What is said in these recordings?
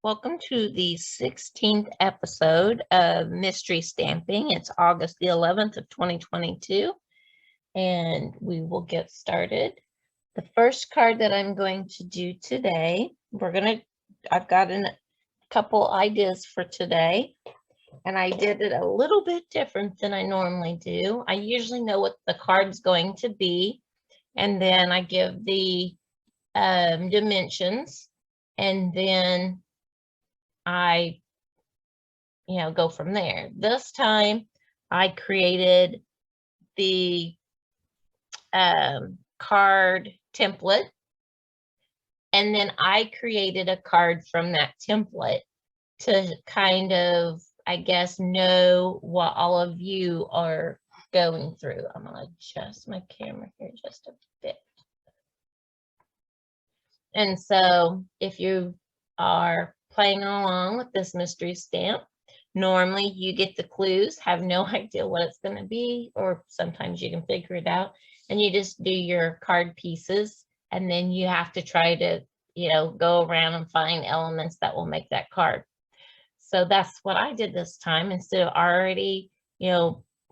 Welcome to the 16th episode of Mystery Stamping. It's August the 11th of 2022, and we will get started. The first card that I'm going to do today, I've got a couple ideas for today, and I did it a little bit different than I normally do. I usually know what the card's going to be, and then I give the dimensions, and then I go from there. This time I created the card template, and then I created a card from that template to kind of, I guess, know what all of you are going through. I'm going to adjust my camera here just a bit. And so if you are playing along with this mystery stamp, normally you get the clues, have no idea what it's going to be, or sometimes you can figure it out, and you just do your card pieces, and then you have to try to, go around and find elements that will make that card. So that's what I did this time, instead of already,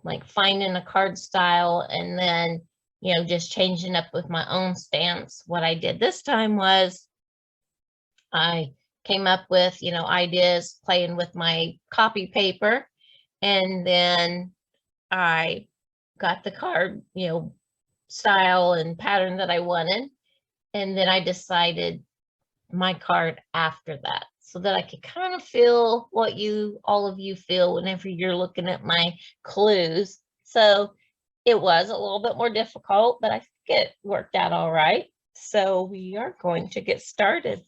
like finding a card style and then, just changing up with my own stamps. What I did this time was I came up with, ideas playing with my copy paper, and then I got the card, style and pattern that I wanted, and then I decided my card after that, so that I could kind of feel what all of you feel whenever you're looking at my clues. So it was a little bit more difficult, but I think it worked out all right. So we are going to get started.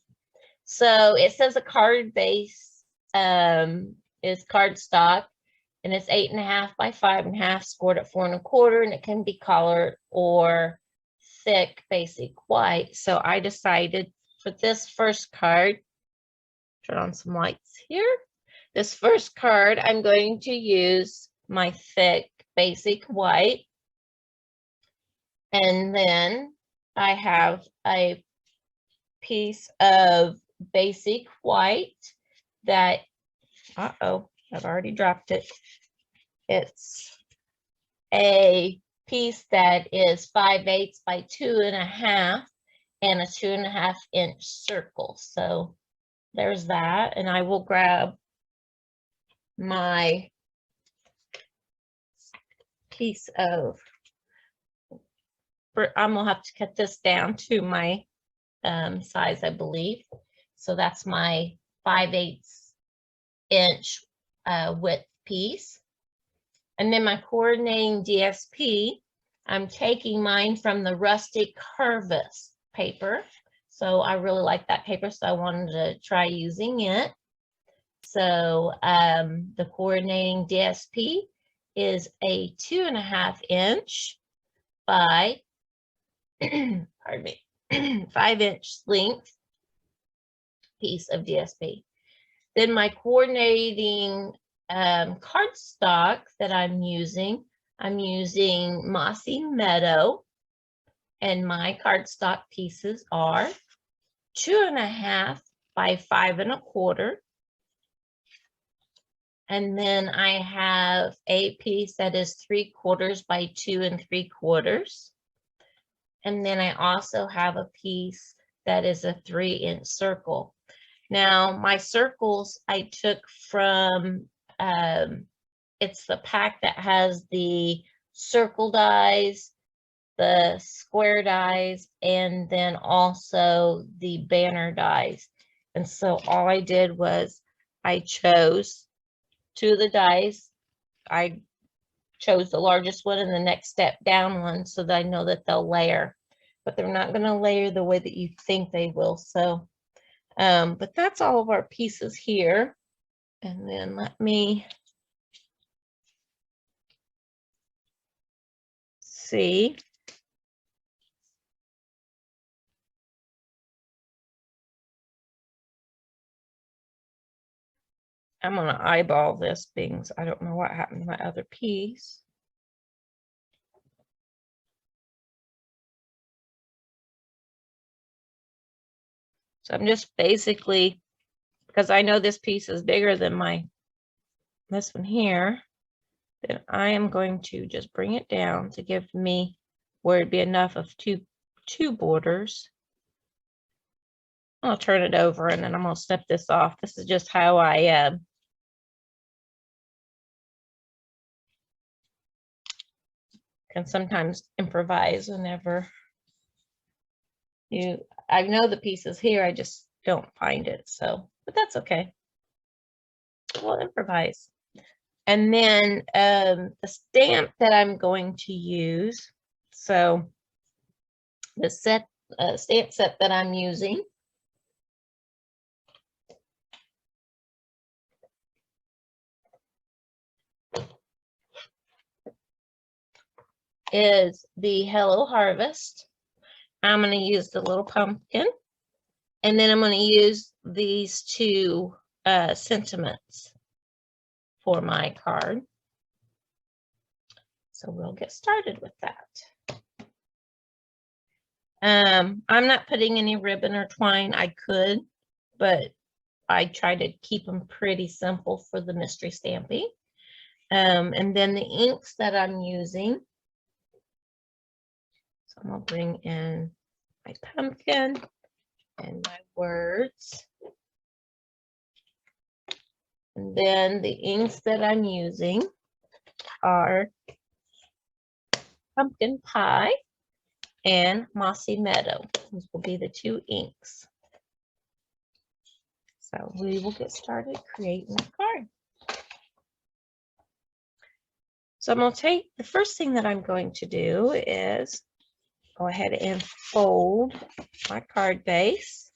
So it says a card base is cardstock, and it's 8.5 by 5.5, scored at 4 1/4, and it can be colored or thick basic white. So I decided for this first card, turn on some lights here. This first card, I'm going to use my thick basic white, and then I have a piece of basic white that, I've already dropped it. It's a piece that is 5/8 by 2.5 and a 2.5 inch circle. So there's that, and I will grab my piece of, I'm gonna have to cut this down to my size, I believe. So that's my 5/8 inch width piece. And then my coordinating DSP, I'm taking mine from the Rustic Harvest paper. So I really like that paper, so I wanted to try using it. So the coordinating DSP is a 2.5 inch by, pardon me, 5 inch length piece of DSP. Then my coordinating cardstock that I'm using Mossy Meadow, and my cardstock pieces are 2.5 by 5 1/4. And then I have a piece that is 3/4 by 2 3/4. And then I also have a piece that is a 3 inch circle. Now, my circles I took from, it's the pack that has the circle dies, the square dies, and then also the banner dies. And so all I did was I chose 2 of the dies. I chose the largest one and the next step down one, so that I know that they'll layer, but they're not going to layer the way that you think they will. So but that's all of our pieces here. And then let me see. I'm going to eyeball this because I don't know what happened to my other piece. So I'm just basically because I know this piece is bigger than this one here, then I am going to just bring it down to give me where it'd be enough of two borders. I'll turn it over and then I'm going to snip this off. This is just how I can sometimes improvise whenever I know the piece is here, I just don't find it. So, but that's okay. We'll improvise. And then the stamp that I'm going to use, so the stamp set that I'm using is the Hello Harvest. I'm going to use the little pumpkin, and then I'm going to use these two sentiments for my card. So we'll get started with that. I'm not putting any ribbon or twine. I could, but I try to keep them pretty simple for the mystery stamping. And then the inks that I'm using. So I'm going to bring in my pumpkin and my words. And then the inks that I'm using are Pumpkin Pie and Mossy Meadow. These will be the two inks. So we will get started creating the card. So I'm going to take, the first thing that I'm going to do is go ahead and fold my card base.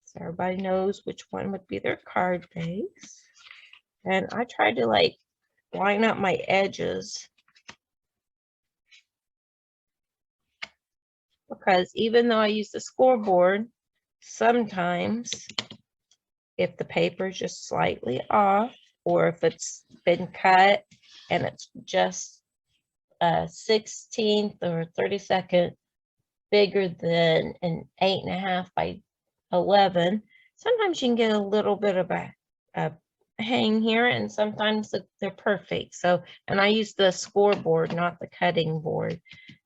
So everybody knows which one would be their card base. And I try to like line up my edges, because even though I use the scoreboard, sometimes if the paper is just slightly off, or if it's been cut and it's just a 16th or 32nd bigger than an 8.5 by 11, sometimes you can get a little bit of a hang here, and sometimes they're perfect. So, and I use the scoreboard, not the cutting board,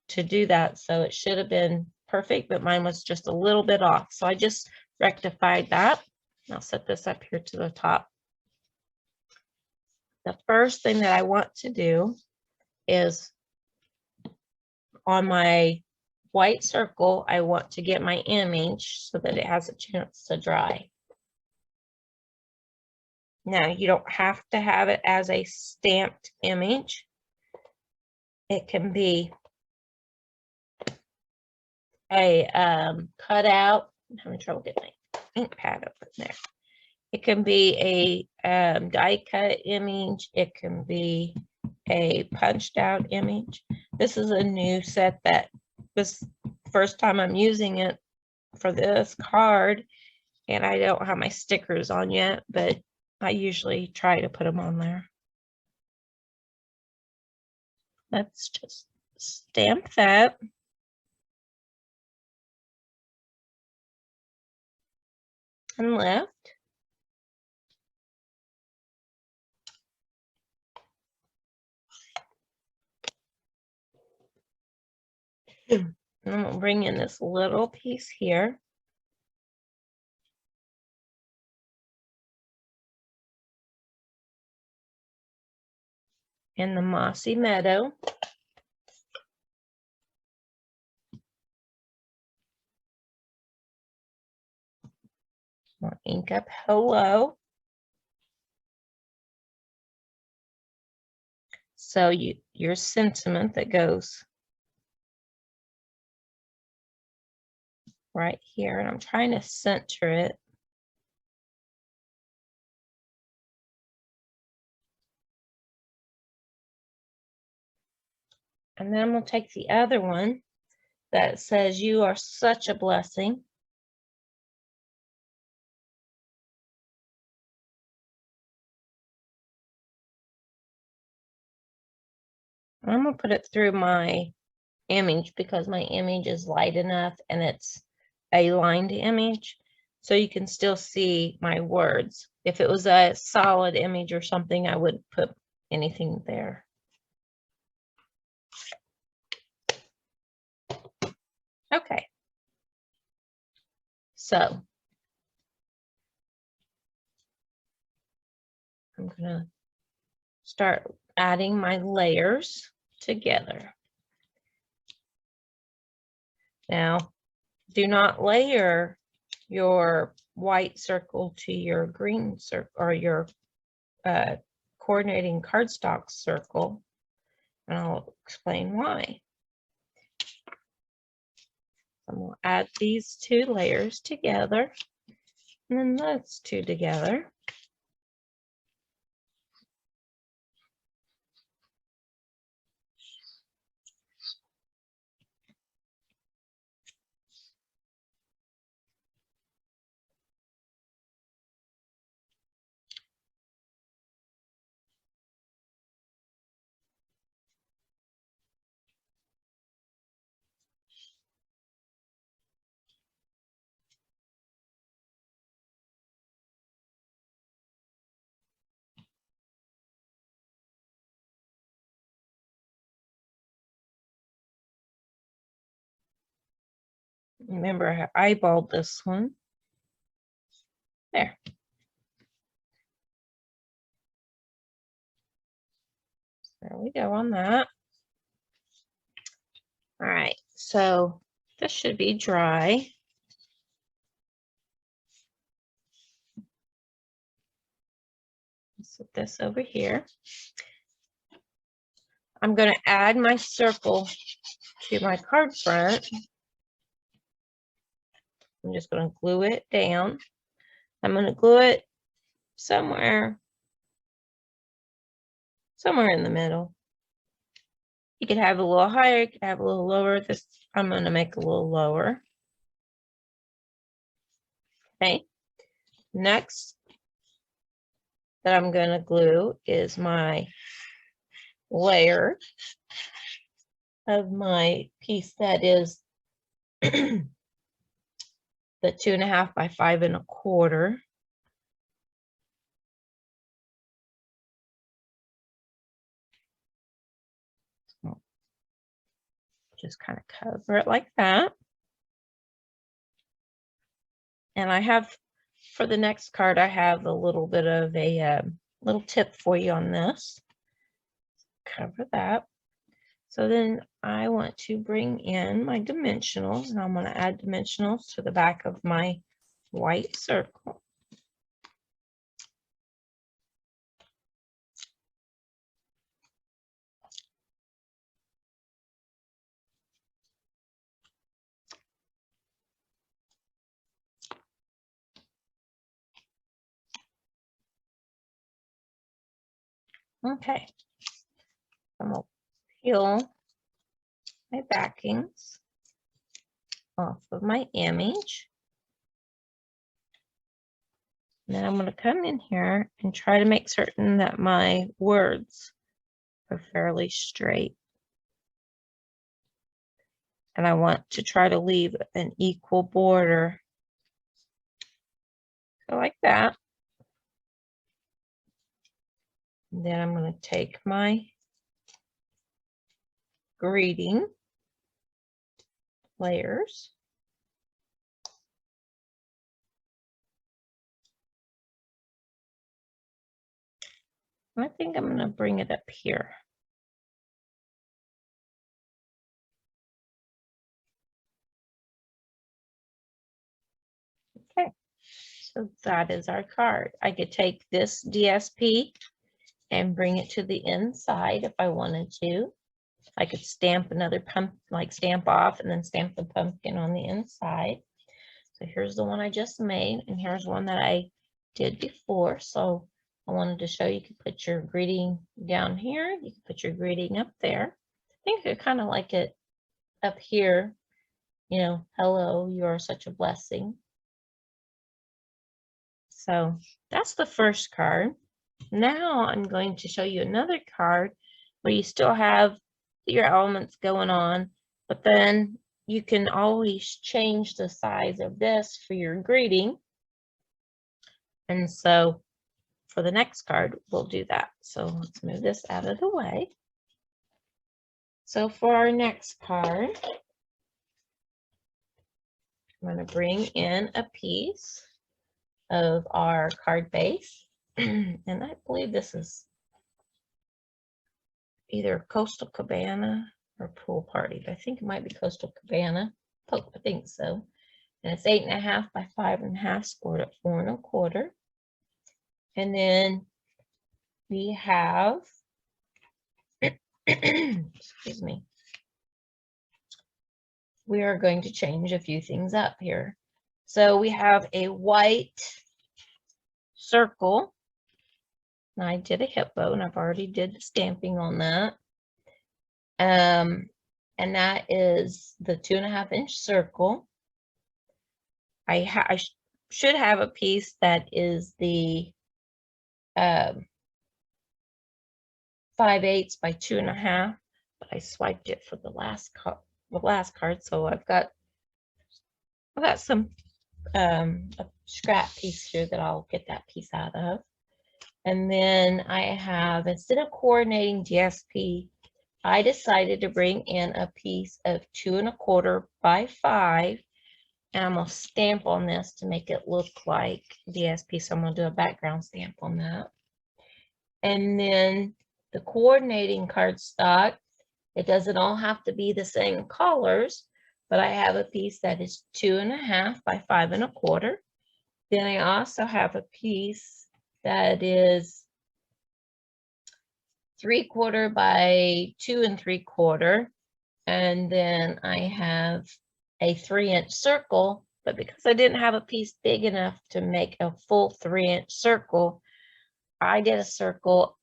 to do that. So it should have been perfect, but mine was just a little bit off. So I just rectified that. I'll set this up here to the top. The first thing that I want to do is on my white circle, I want to get my image so that it has a chance to dry. Now, you don't have to have it as a stamped image. It can be a cutout. I'm having trouble getting my ink pad up in there. It can be a die cut image. It can be a punched out image. This is a new set that this first time I'm using it for this card, and I don't have my stickers on yet, but I usually try to put them on there. Let's just stamp that. And left. And I'm going to bring in this little piece here. In the Mossy Meadow. I'll ink up Hello. So your sentiment that goes right here, and I'm trying to center it. And then I'm going to take the other one that says, "You are such a blessing." I'm going to put it through my image because my image is light enough and it's a lined image. so you can still see my words. If it was a solid image or something, I wouldn't put anything there. Okay. So I'm going to start adding my layers together. Now, do not layer your white circle to your green circle or your coordinating cardstock circle, and I'll explain why. I'm going to add these two layers together, and then those two together. Remember, I eyeballed this one. There. There we go on that. All right, so this should be dry. Set this over here. I'm going to add my circle to my card front. I'm just going to glue it down. I'm going to glue it somewhere in the middle. You could have a little higher, you could have a little lower. This I'm going to make a little lower. Okay. Next that I'm going to glue is my layer of my piece that is the 2.5 by 5 1/4. Just kind of cover it like that. And I have, for the next card, I have a little bit of a little tip for you on this. Cover that. So then I want to bring in my dimensionals, and I'm going to add dimensionals to the back of my white circle. Okay, I'm going to peel my backings off of my image. And then I'm going to come in here and try to make certain that my words are fairly straight. And I want to try to leave an equal border. So like that. And then I'm going to take my greeting layers. I think I'm going to bring it up here. Okay, so that is our card. I could take this DSP and bring it to the inside if I wanted to. I could stamp another pumpkin, like stamp off and then stamp the pumpkin on the inside. So here's the one I just made, and here's one that I did before. So I wanted to show you could put your greeting down here. You can put your greeting up there. I think I kind of like it up here. You know, hello, you are such a blessing. So that's the first card. Now I'm going to show you another card where you still have your elements going on, but then you can always change the size of this for your greeting. And so for the next card, we'll do that. So let's move this out of the way. So for our next card, I'm going to bring in a piece of our card base. And I believe this is either Coastal Cabana or Pool Party, but I think it might be Coastal Cabana. I think so. And it's 8.5 by 5.5, scored at 4 1/4. And then we have, excuse me, we are going to change a few things up here. So we have a white circle. And I did a hippo, and I've already did the stamping on that. And that is the 2.5-inch circle. I should have a piece that is the 5/8 by 2.5, but I swiped it for the last card, so I've got some a scrap piece here that I'll get that piece out of. And then I have, instead of coordinating DSP, I decided to bring in a piece of 2 1/4 by 5, and I'm going to stamp on this to make it look like DSP. So I'm going to do a background stamp on that. And then the coordinating cardstock, it doesn't all have to be the same colors, but I have a piece that is 2.5 by 5 1/4. Then I also have a piece that is 3/4 by 2 3/4. And then I have a 3-inch circle, but because I didn't have a piece big enough to make a full 3-inch circle, I did a circle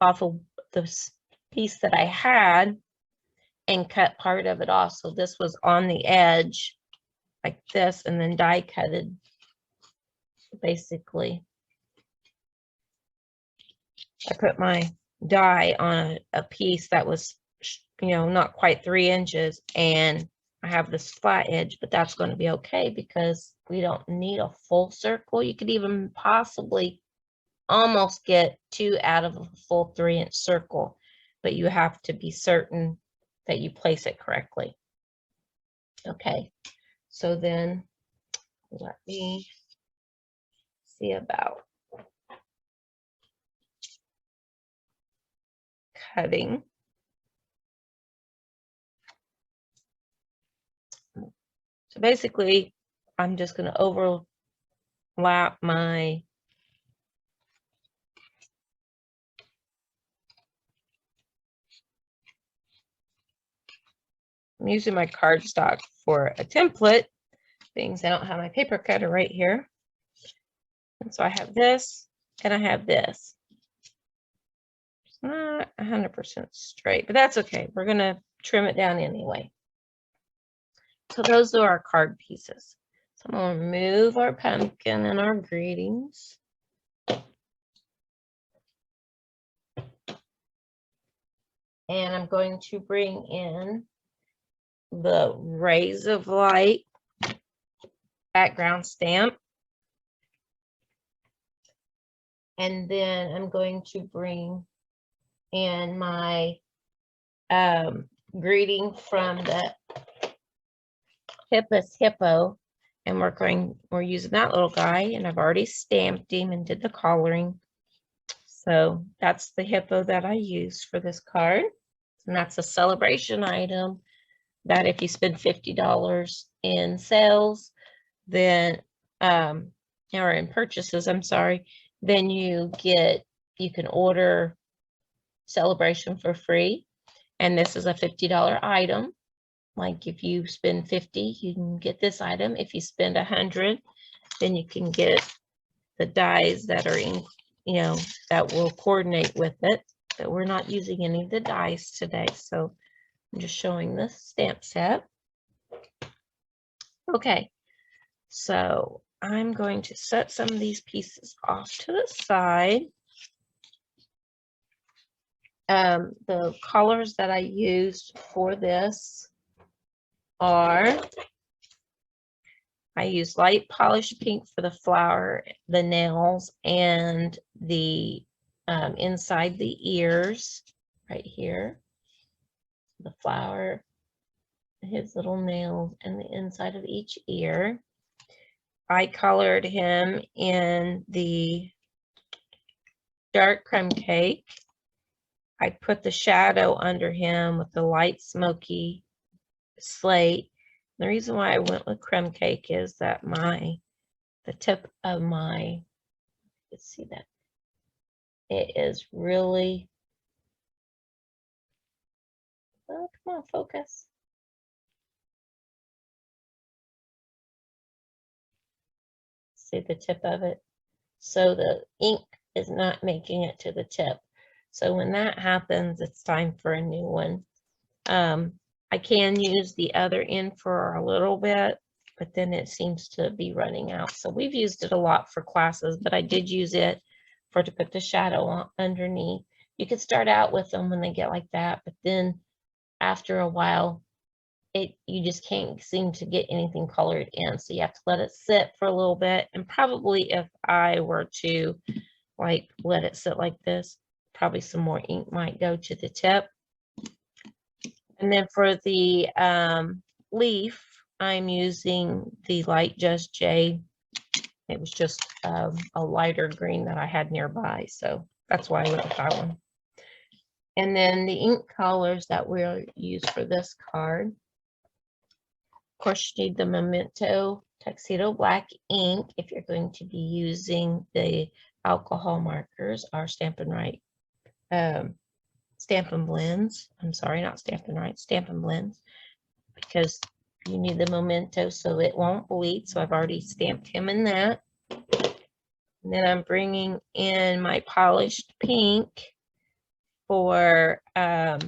off of the piece that I had and cut part of it off. So this was on the edge like this, and then die cutted basically. I put my die on a piece that was, not quite 3 inches, and I have this flat edge, but that's going to be okay because we don't need a full circle. You could even possibly almost get 2 out of a full 3-inch circle, but you have to be certain that you place it correctly. Okay, so then let me see about cutting. So basically, I'm just going to overlap my I'm using my cardstock for a template, being I don't have my paper cutter right here. And so I have this and I have this. It's not 100% straight, but that's okay. We're going to trim it down anyway. So those are our card pieces. So I'm going to remove our pumpkin and our greetings. And I'm going to bring in the Rays of Light background stamp. And then I'm going to bring in my greeting from the Hippus Hippo. And we're using that little guy, and I've already stamped him and did the coloring. So that's the hippo that I used for this card. And that's a celebration item that if you spend $50 in sales, then or in purchases, I'm sorry, then you can order celebration for free. And this is a $50 item. Like if you spend $50, you can get this item. If you spend $100, then you can get the dies that are in, that will coordinate with it. But we're not using any of the dies today, so I'm just showing the stamp set. Okay, so I'm going to set some of these pieces off to the side. The colors that I used for this are I use light polished pink for the flower, the nails, and the inside the ears right here. The flower, his little nails, and the inside of each ear. I colored him in the dark creme cake. I put the shadow under him with the light smoky slate. The reason why I went with creme cake is that the tip of my, let's see that, it is really, oh, come on, focus. See the tip of it? So the ink is not making it to the tip. So when that happens, it's time for a new one. I can use the other end for a little bit, but then it seems to be running out. So we've used it a lot for classes, but I did use it to put the shadow on underneath. You could start out with them when they get like that, but then after a while, you just can't seem to get anything colored in. So you have to let it sit for a little bit. And probably if I were to like let it sit like this, probably some more ink might go to the tip. And then for the leaf, I'm using the light Just Jade. It was just a lighter green that I had nearby, so that's why I went with that one. And then the ink colors that we'll use for this card. Of course, you need the Memento Tuxedo Black ink if you're going to be using the alcohol markers or Stampin' Right. Stampin' Blends. I'm sorry, not Stampin' Right, Stampin' Blends, because you need the Memento so it won't bleed. So I've already stamped him in that. And then I'm bringing in my polished pink for to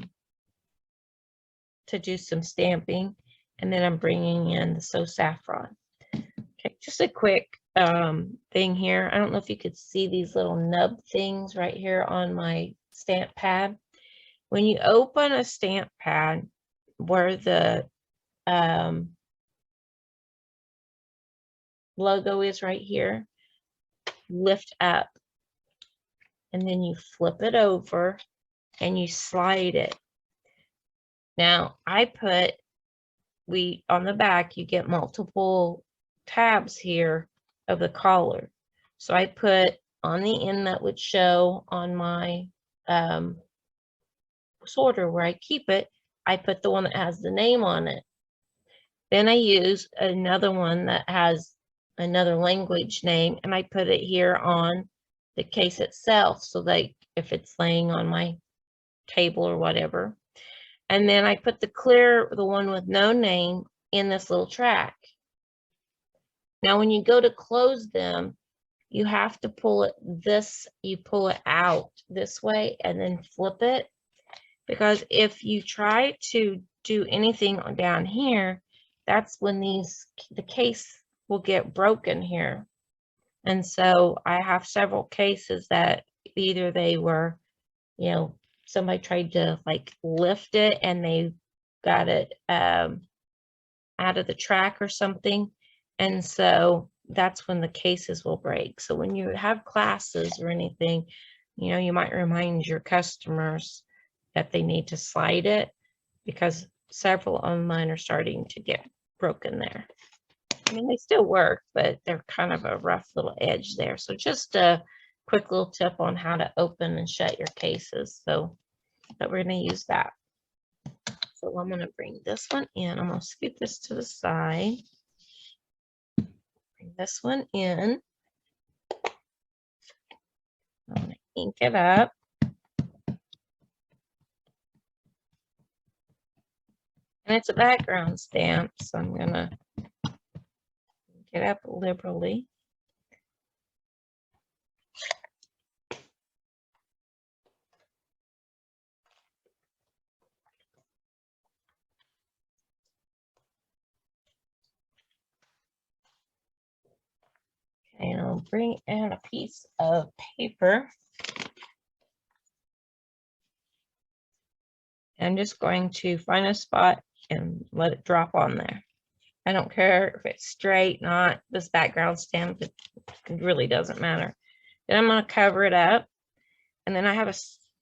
do some stamping. And then I'm bringing in the So Saffron. Okay, just a quick thing here. I don't know if you could see these little nub things right here on my stamp pad. When you open a stamp pad where the logo is right here, lift up, and then you flip it over and you slide it. Now I put, on the back you get multiple tabs here of the collar. So I put on the end that would show on my sorter where I keep it, I put the one that has the name on it. Then I use another one that has another language name, and I put it here on the case itself, so that if it's laying on my table or whatever. And then I put the one with no name, in this little track. Now when you go to close them, you have to pull it out this way and then flip it, because if you try to do anything down here, that's when the case will get broken here. And so I have several cases that either they were, somebody tried to like lift it and they got it out of the track or something. And so that's when the cases will break. So when you have classes or anything, you might remind your customers that they need to slide it, because several of mine are starting to get broken there. I mean, they still work, but they're kind of a rough little edge there. So just a quick little tip on how to open and shut your cases. So, but we're going to use that. So I'm going to bring this one in. I'm going to scoot this to the side. Bring this one in. I'm going to ink it up. And it's a background stamp, so I'm going to get up liberally. Okay, and I'll bring in a piece of paper. I'm just going to find a spot and let it drop on there. I don't care if it's straight, not this background stamp. It really doesn't matter. Then I'm going to cover it up. And then I have a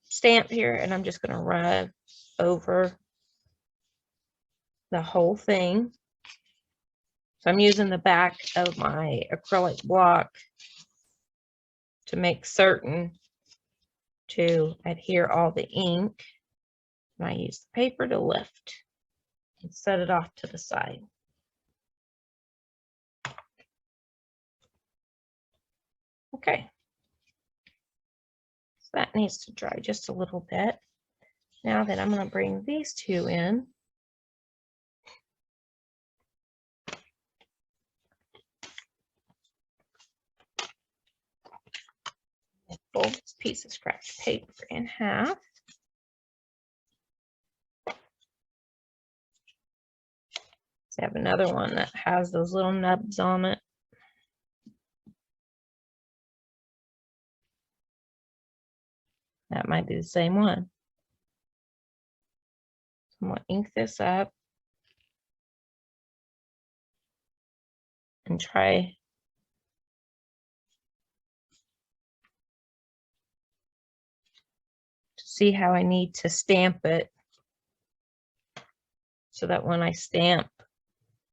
stamp here, and I'm just going to rub over the whole thing. So I'm using the back of my acrylic block to make certain to adhere all the ink. And I use the paper to lift and set it off to the side. Okay. So that needs to dry just a little bit. Now then, I'm going to bring these two in. Fold this piece of scratch paper in half. So I have another one that has those little nubs on it. That might be the same one. So I'm going to ink this up and try to see how I need to stamp it so that when I stamp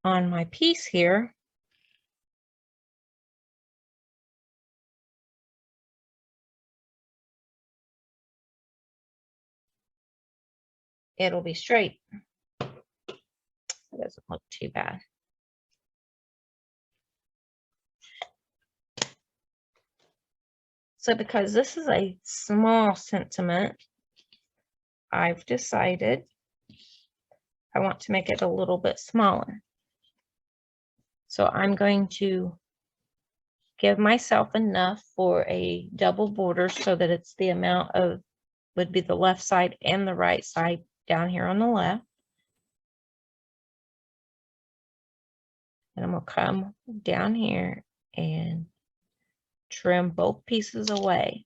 on my piece here, it'll be straight. It doesn't look too bad. So because this is a small sentiment, I've decided I want to make it a little bit smaller. So I'm going to give myself enough for a double border so that it's the amount of, would be the left side and the right side down here on the left. And I'm going to come down here and trim both pieces away.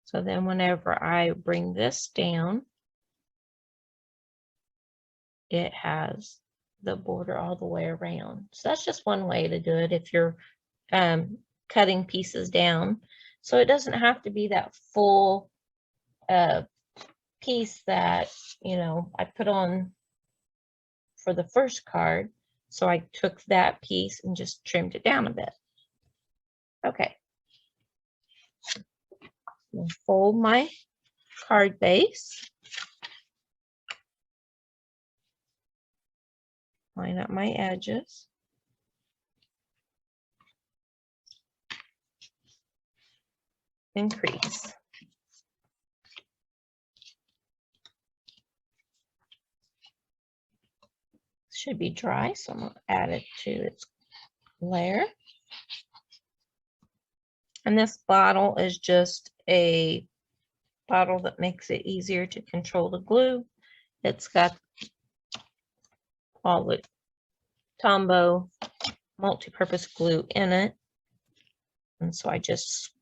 So then whenever I bring this down, it has the border all the way around. So that's just one way to do it if you're cutting pieces down. So it doesn't have to be that full piece that, you know, I put on for the first card. So I took that piece and just trimmed it down a bit. Okay. I'll fold my card base. Line up my edges. Increase. Should be dry, so I'm going to add it to its layer. And this bottle is just a bottle that makes it easier to control the glue. It's got all the Tombow multi-purpose glue in it. And so I just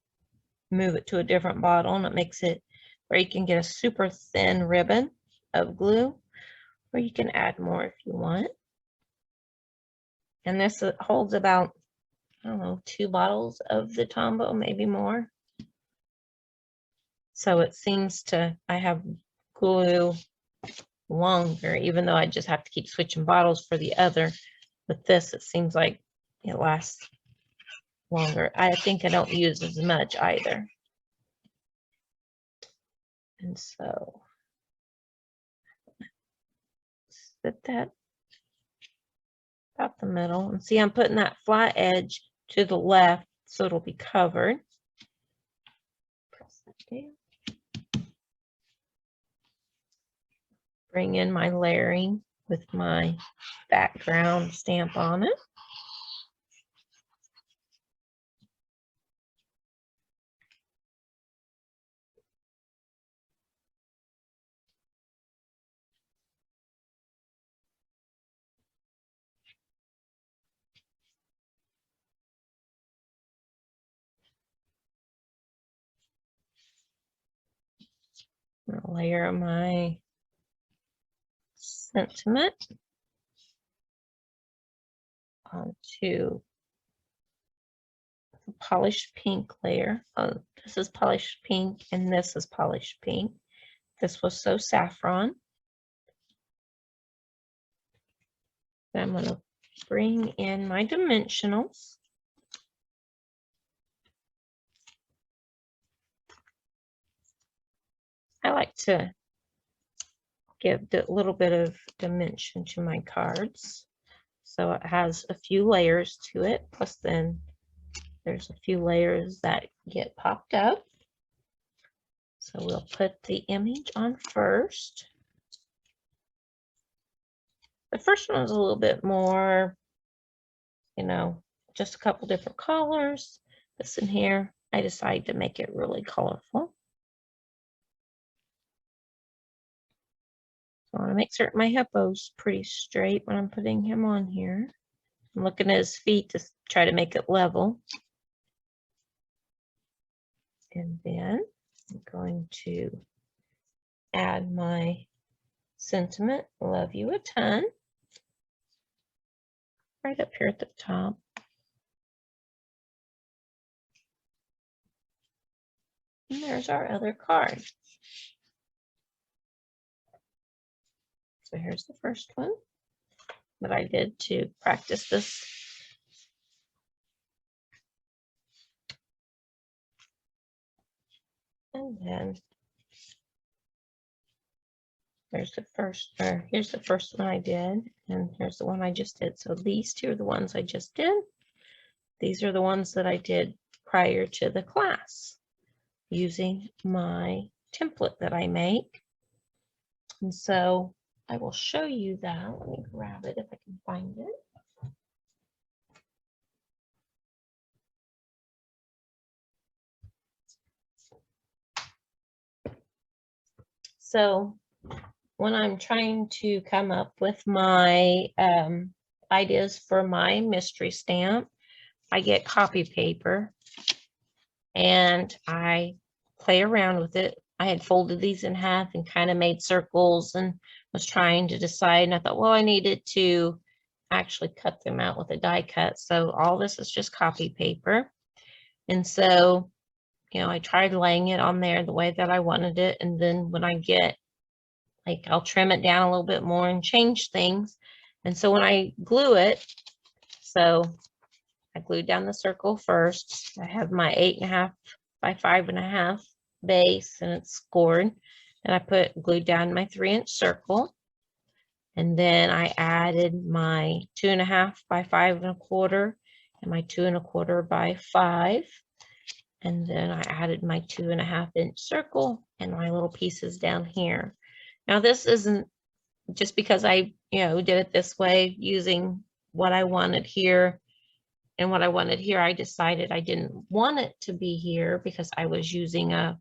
move it to a different bottle, and it makes it where you can get a super thin ribbon of glue, or you can add more if you want. And this holds about, I don't know, 2 bottles of the Tombow, maybe more. So it seems to, I have glue longer, even though I just have to keep switching bottles for the other. With this, it seems like it lasts longer. I think I don't use as much either. And so set that about the middle, and see I'm putting that flat edge to the left so it'll be covered. Press that down. Bring in my layering with my background stamp on it. I'm gonna layer my sentiment onto the polished pink layer. Oh, this is polished pink and this is polished pink. This was so saffron. Then I'm going to bring in my dimensionals. I like to give a little bit of dimension to my cards. So it has a few layers to it, plus then there's a few layers that get popped up. So we'll put the image on first. The first one is a little bit more, you know, just a couple different colors. This in here, I decided to make it really colorful. I want to make certain my hippo's pretty straight when I'm putting him on here. I'm looking at his feet to try to make it level. And then I'm going to add my sentiment, love you a ton, right up here at the top. And there's our other card. So here's the first one that I did to practice this. And then there's the first, or here's the first one I did, and here's the one I just did. So these two are the ones I just did. These are the ones that I did prior to the class using my template that I make. And so I will show you that. Let me grab it if I can find it. So when I'm trying to come up with my ideas for my mystery stamp, I get copy paper and I play around with it. I had folded these in half and kind of made circles and was trying to decide. And I thought, well, I needed to actually cut them out with a die cut. So all this is just copy paper. And so, you know, I tried laying it on there the way that I wanted it. And then when I get, like, I'll trim it down a little bit more and change things. And so when I glue it, so I glued down the circle first. I have my 8.5 by 5.5 base and it's scored. And I glued down my 3-inch circle. And then I added my 2.5 by 5.25 and my 2.25 by 5. And then I added my 2.5-inch circle and my little pieces down here. Now this isn't just because I, did it this way using what I wanted here and what I wanted here. I decided I didn't want it to be here because I was using a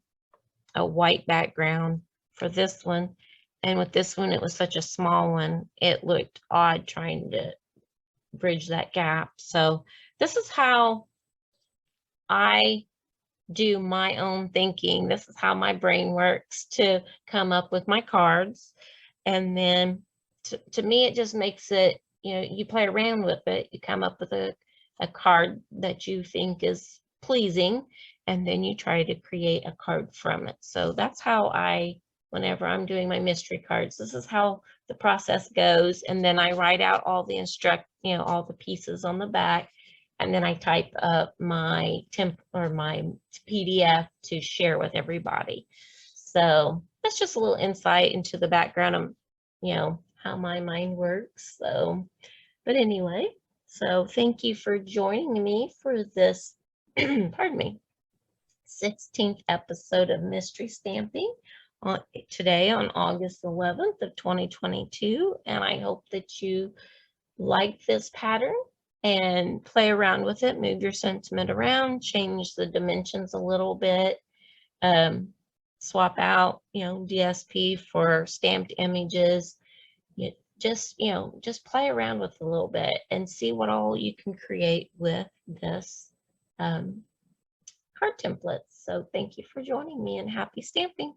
white background for this one. And with this one, it was such a small one, it looked odd trying to bridge that gap. So this is how I do my own thinking. This is how my brain works to come up with my cards. And then to me, it just makes it, you play around with it. You come up with a card that you think is pleasing, and then you try to create a card from it. So that's how whenever I'm doing my mystery cards, this is how the process goes. And then I write out all the all the pieces on the back. And then I type up my my PDF to share with everybody. So that's just a little insight into the background of, how my mind works. So, but anyway, so thank you for joining me for this, pardon me, 16th episode of Mystery Stamping today on August 11th of 2022. And I hope that you like this pattern and play around with it, move your sentiment around, change the dimensions a little bit, swap out, DSP for stamped images. Just play around with it a little bit and see what all you can create with this card templates. So thank you for joining me and happy stamping.